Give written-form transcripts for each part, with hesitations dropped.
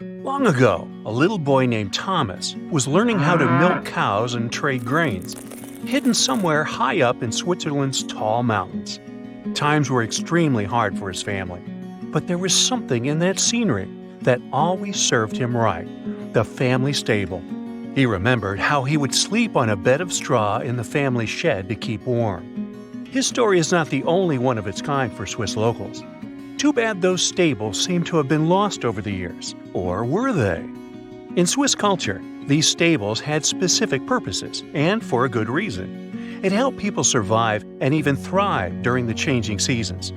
Long ago, a little boy named Thomas was learning how to milk cows and trade grains, hidden somewhere high up in Switzerland's tall mountains. Times were extremely hard for his family, but there was something in that scenery that always served him right: the family stable. He remembered how he would sleep on a bed of straw in the family shed to keep warm. His story is not the only one of its kind for Swiss locals. Too bad those stables seem to have been lost over the years. Or were they? In Swiss culture, these stables had specific purposes, and for a good reason. It helped people survive and even thrive during the changing seasons.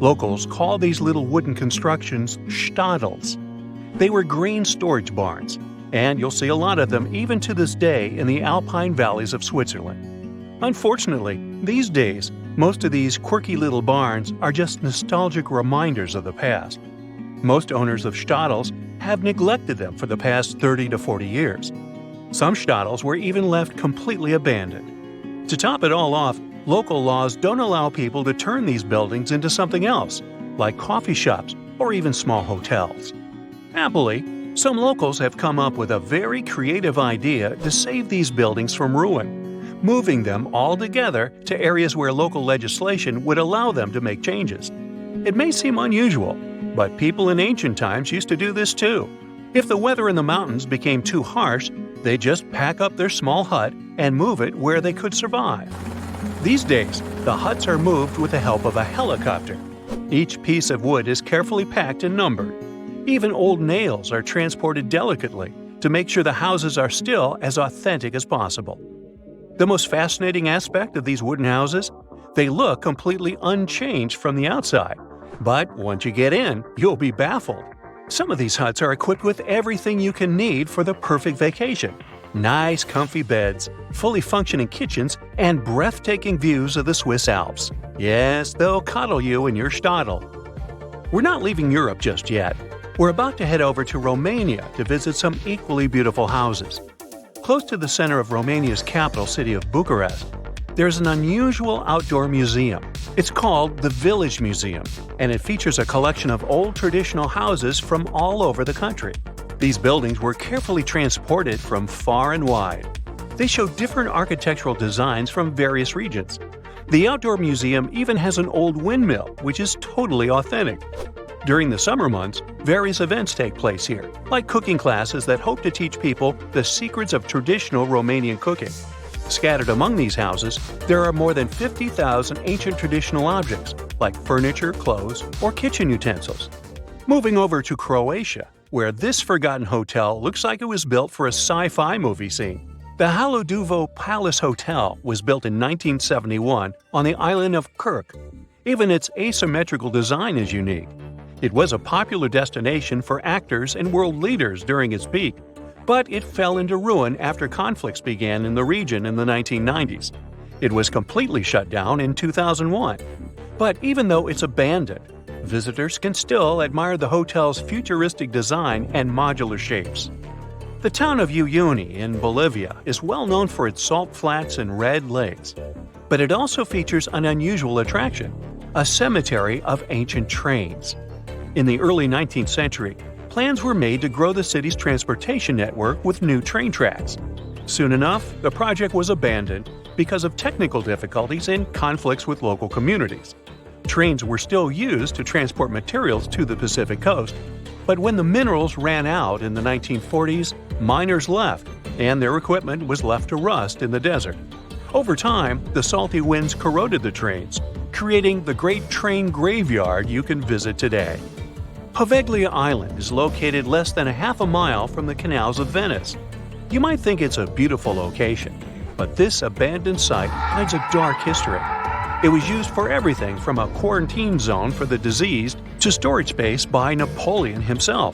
Locals call these little wooden constructions Stadels. They were grain storage barns, and you'll see a lot of them even to this day in the alpine valleys of Switzerland. Unfortunately, these days, most of these quirky little barns are just nostalgic reminders of the past. Most owners of Stadels have neglected them for the past 30 to 40 years. Some Stadels were even left completely abandoned. To top it all off, local laws don't allow people to turn these buildings into something else, like coffee shops or even small hotels. Happily, some locals have come up with a very creative idea to save these buildings from ruin, moving them all together to areas where local legislation would allow them to make changes. It may seem unusual, but people in ancient times used to do this too. If the weather in the mountains became too harsh, they'd just pack up their small hut and move it where they could survive. These days, the huts are moved with the help of a helicopter. Each piece of wood is carefully packed and numbered. Even old nails are transported delicately to make sure the houses are still as authentic as possible. The most fascinating aspect of these wooden houses? They look completely unchanged from the outside. But once you get in, you'll be baffled. Some of these huts are equipped with everything you can need for the perfect vacation. Nice, comfy beds, fully functioning kitchens, and breathtaking views of the Swiss Alps. Yes, they'll cuddle you in your Stadel. We're not leaving Europe just yet. We're about to head over to Romania to visit some equally beautiful houses. Close to the center of Romania's capital city of Bucharest, there's an unusual outdoor museum. It's called the Village Museum, and it features a collection of old traditional houses from all over the country. These buildings were carefully transported from far and wide. They show different architectural designs from various regions. The outdoor museum even has an old windmill, which is totally authentic. During the summer months, various events take place here, like cooking classes that hope to teach people the secrets of traditional Romanian cooking. Scattered among these houses, there are more than 50,000 ancient traditional objects, like furniture, clothes, or kitchen utensils. Moving over to Croatia, where this forgotten hotel looks like it was built for a sci-fi movie scene. The Haludovo Palace Hotel was built in 1971 on the island of Krk. Even its asymmetrical design is unique. It was a popular destination for actors and world leaders during its peak, but it fell into ruin after conflicts began in the region in the 1990s. It was completely shut down in 2001. But even though it's abandoned, visitors can still admire the hotel's futuristic design and modular shapes. The town of Uyuni in Bolivia is well known for its salt flats and red lakes. But it also features an unusual attraction: a cemetery of ancient trains. In the early 19th century, plans were made to grow the city's transportation network with new train tracks. Soon enough, the project was abandoned because of technical difficulties and conflicts with local communities. Trains were still used to transport materials to the Pacific coast, but when the minerals ran out in the 1940s, miners left, and their equipment was left to rust in the desert. Over time, the salty winds corroded the trains, creating the great train graveyard you can visit today. Poveglia Island is located less than a half a mile from the canals of Venice. You might think it's a beautiful location, but this abandoned site hides a dark history. It was used for everything from a quarantine zone for the diseased to storage space by Napoleon himself.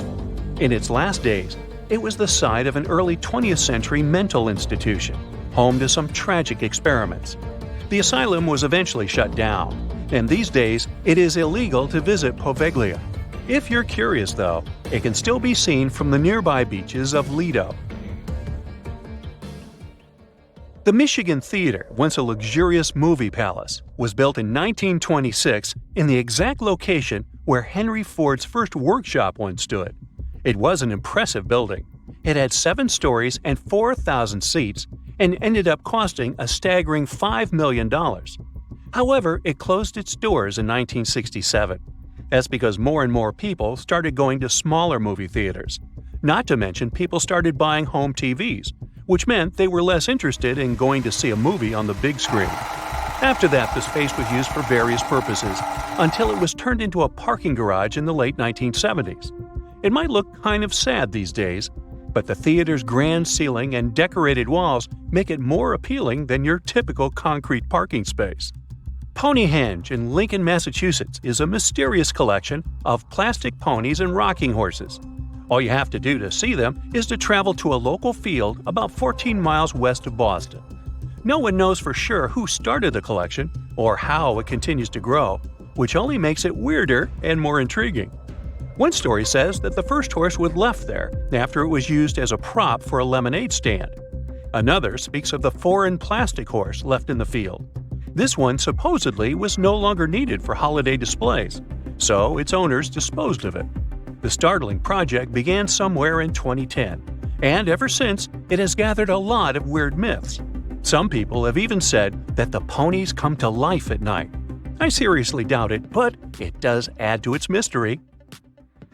In its last days, it was the site of an early 20th century mental institution, home to some tragic experiments. The asylum was eventually shut down, and these days it is illegal to visit Poveglia. If you're curious, though, it can still be seen from the nearby beaches of Lido. The Michigan Theater, once a luxurious movie palace, was built in 1926 in the exact location where Henry Ford's first workshop once stood. It was an impressive building. It had 7 stories and 4,000 seats and ended up costing a staggering $5 million. However, it closed its doors in 1967. That's because more and more people started going to smaller movie theaters. Not to mention, people started buying home TVs, which meant they were less interested in going to see a movie on the big screen. After that, the space was used for various purposes until it was turned into a parking garage in the late 1970s. It might look kind of sad these days, but the theater's grand ceiling and decorated walls make it more appealing than your typical concrete parking space. Ponyhenge in Lincoln, Massachusetts is a mysterious collection of plastic ponies and rocking horses. All you have to do to see them is to travel to a local field about 14 miles west of Boston. No one knows for sure who started the collection or how it continues to grow, which only makes it weirder and more intriguing. One story says that the first horse was left there after it was used as a prop for a lemonade stand. Another speaks of the foreign plastic horse left in the field. This one supposedly was no longer needed for holiday displays, so its owners disposed of it. The startling project began somewhere in 2010, and ever since, it has gathered a lot of weird myths. Some people have even said that the ponies come to life at night. I seriously doubt it, but it does add to its mystery.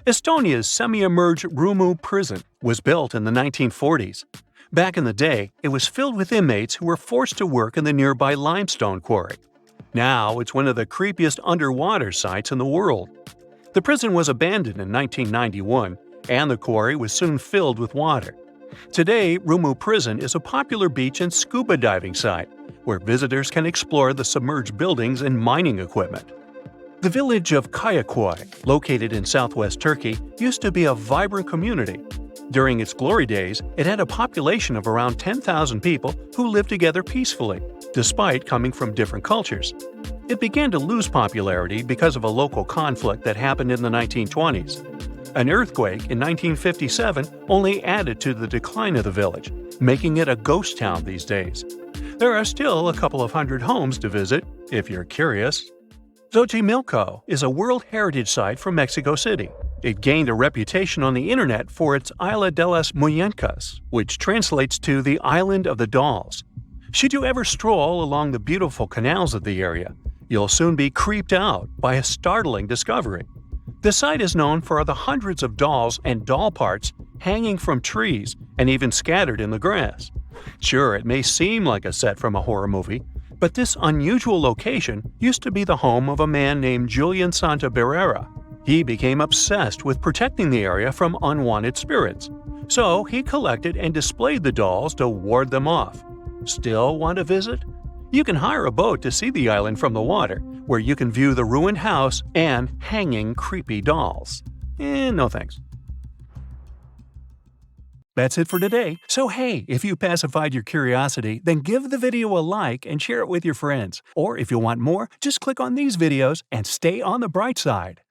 Estonia's semi-emerged Rumu Prison was built in the 1940s. Back in the day, it was filled with inmates who were forced to work in the nearby limestone quarry. Now, it's one of the creepiest underwater sites in the world. The prison was abandoned in 1991, and the quarry was soon filled with water. Today, Rumu Prison is a popular beach and scuba diving site, where visitors can explore the submerged buildings and mining equipment. The village of Kayakoi, located in southwest Turkey, used to be a vibrant community. During its glory days, it had a population of around 10,000 people who lived together peacefully, despite coming from different cultures. It began to lose popularity because of a local conflict that happened in the 1920s. An earthquake in 1957 only added to the decline of the village, making it a ghost town these days. There are still a couple of hundred homes to visit, if you're curious. Xochimilco is a World Heritage Site from Mexico City. It gained a reputation on the internet for its Isla de las Muñecas, which translates to the Island of the Dolls. Should you ever stroll along the beautiful canals of the area, you'll soon be creeped out by a startling discovery. The site is known for the hundreds of dolls and doll parts hanging from trees and even scattered in the grass. Sure, it may seem like a set from a horror movie, but this unusual location used to be the home of a man named Julian Santabarrera. He became obsessed with protecting the area from unwanted spirits, so he collected and displayed the dolls to ward them off. Still want to visit? You can hire a boat to see the island from the water, where you can view the ruined house and hanging creepy dolls. No thanks. That's it for today. So hey, if you pacified your curiosity, then give the video a like and share it with your friends. Or if you want more, just click on these videos and stay on the bright side.